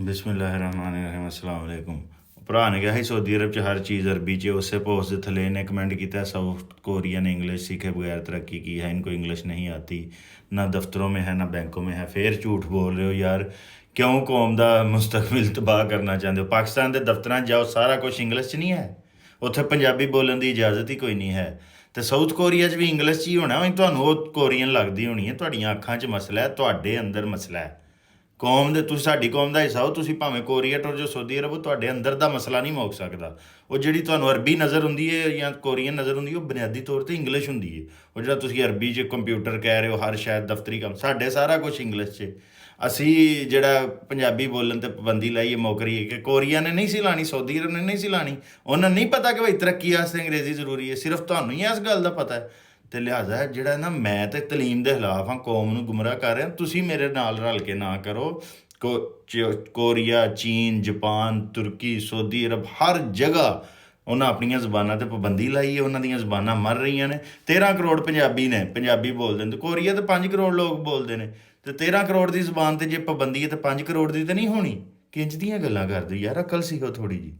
ਬਿਸਮਿਲ੍ਲਾਹਿਰਰਹਿਮਾਨਿਰਰਹੀਮ अस्सलाम वालेकुम। ਭਰਾ ਨੇ ਕਿਹਾ ਸੀ ਸਊਦੀ ਅਰਬ 'ਚ ਹਰ ਚੀਜ਼ ਅਰਬੀ 'ਚ। ਉਸੇ पोस्ट ਦੇ थले ने कमेंट किया साउथ कोरियन इंग्लिश सीखे बगैर तरक्की की है, इनको इंग्लिश नहीं आती, ना दफ्तरों में है ना बैंकों में है। फिर झूठ बोल रहे हो यार, क्यों कौम का मुस्तकबिल तबाह करना चाहते हो? पाकिस्तान के दफ्तर जाओ, सारा कुछ इंग्लिश 'ਚ नहीं है, ਉੱਥੇ ਪੰਜਾਬੀ ਬੋਲਣ ਦੀ ਇਜਾਜ਼ਤ ਹੀ ਕੋਈ ਨਹੀਂ ਹੈ। ਅਤੇ ਸਾਊਥ ਕੋਰੀਆ 'ਚ ਵੀ ਇੰਗਲਿਸ਼ 'ਚ ਹੀ ਹੋਣਾ। ਤੁਹਾਨੂੰ ਉਹ ਕੋਰੀਅਨ ਲੱਗਦੀ ਹੋਣੀ ਹੈ। ਤੁਹਾਡੀਆਂ ਅੱਖਾਂ 'ਚ ਮਸਲਾ ਹੈ, ਤੁਹਾਡੇ ਅੰਦਰ ਮਸਲਾ ਹੈ। ਕੌਮ ਦੇ ਤੁਸੀਂ ਸਾਡੀ ਕੌਮ ਦਾ ਹਿੱਸਾ ਹੋ, ਤੁਸੀਂ ਭਾਵੇਂ ਕੋਰੀਆ ਟੁਰ ਜੋ ਸਊਦੀ ਅਰਬ, ਉਹ ਤੁਹਾਡੇ ਅੰਦਰ ਦਾ ਮਸਲਾ ਨਹੀਂ ਮੁੱਕ ਸਕਦਾ। ਉਹ ਜਿਹੜੀ ਤੁਹਾਨੂੰ ਅਰਬੀ ਨਜ਼ਰ ਹੁੰਦੀ ਹੈ ਜਾਂ ਕੋਰੀਅਨ ਨਜ਼ਰ ਹੁੰਦੀ ਹੈ, ਉਹ ਬੁਨਿਆਦੀ ਤੌਰ 'ਤੇ ਇੰਗਲਿਸ਼ ਹੁੰਦੀ ਹੈ। ਉਹ ਜਿਹੜਾ ਤੁਸੀਂ ਅਰਬੀ 'ਚ ਕੰਪਿਊਟਰ ਕਹਿ ਰਹੇ ਹੋ, ਹਰ ਸ਼ਾਇਦ ਦਫ਼ਤਰੀ ਕੰਮ, ਸਾਡੇ ਸਾਰਾ ਕੁਛ ਇੰਗਲਿਸ਼ 'ਚ। ਅਸੀਂ ਜਿਹੜਾ ਪੰਜਾਬੀ ਬੋਲਣ 'ਤੇ ਪਾਬੰਦੀ ਲਾਈ ਹੈ, ਮੌਕਰੀ ਹੈ ਕਿ ਕੋਰੀਆ ਨੇ ਨਹੀਂ ਸੀ ਲਾਣੀ, ਸਊਦੀ ਅਰਬ ਨੇ ਨਹੀਂ ਸੀ ਲਾਣੀ। ਉਹਨਾਂ ਨਹੀਂ ਪਤਾ ਕਿ ਭਾਈ ਤਰੱਕੀ ਵਾਸਤੇ ਅੰਗਰੇਜ਼ੀ ਜ਼ਰੂਰੀ ਹੈ, ਸਿਰਫ ਤੁਹਾਨੂੰ ਹੀ ਇਸ ਗੱਲ ਦਾ ਪਤਾ ਹੈ। ਅਤੇ ਲਿਹਾਜ਼ਾ ਜਿਹੜਾ ਨਾ, ਮੈਂ ਤਾਂ ਤਲੀਮ ਦੇ ਖਿਲਾਫ ਹਾਂ, ਕੌਮ ਨੂੰ ਗੁੰਮਰਾਹ ਕਰ ਰਿਹਾ। ਤੁਸੀਂ ਮੇਰੇ ਨਾਲ ਰਲ ਕੇ ਨਾ ਕਰੋ। ਕੋਰੀਆ, ਚੀਨ, ਜਾਪਾਨ, ਤੁਰਕੀ, ਸਊਦੀ ਅਰਬ, ਹਰ ਜਗ੍ਹਾ ਉਹਨਾਂ ਆਪਣੀਆਂ ਜ਼ਬਾਨਾਂ 'ਤੇ ਪਾਬੰਦੀ ਲਾਈ ਹੈ। ਉਹਨਾਂ ਦੀਆਂ ਜ਼ਬਾਨਾਂ ਮਰ ਰਹੀਆਂ ਨੇ। 13 ਕਰੋੜ ਪੰਜਾਬੀ ਨੇ, ਪੰਜਾਬੀ ਬੋਲਦੇ ਨੇ। ਅਤੇ ਕੋਰੀਆ 'ਤੇ 5 ਕਰੋੜ ਲੋਕ ਬੋਲਦੇ ਨੇ। ਅਤੇ 13 ਕਰੋੜ ਦੀ ਜ਼ਬਾਨ 'ਤੇ ਜੇ ਪਾਬੰਦੀ ਹੈ ਤਾਂ 5 ਕਰੋੜ ਦੀ ਤਾਂ ਨਹੀਂ ਹੋਣੀ। ਕਿੰਜ ਦੀਆਂ ਗੱਲਾਂ ਕਰਦੇ ਯਾਰ, ਅਕਲ ਸਿੱਖੋ ਥੋੜ੍ਹੀ ਜਿਹੀ।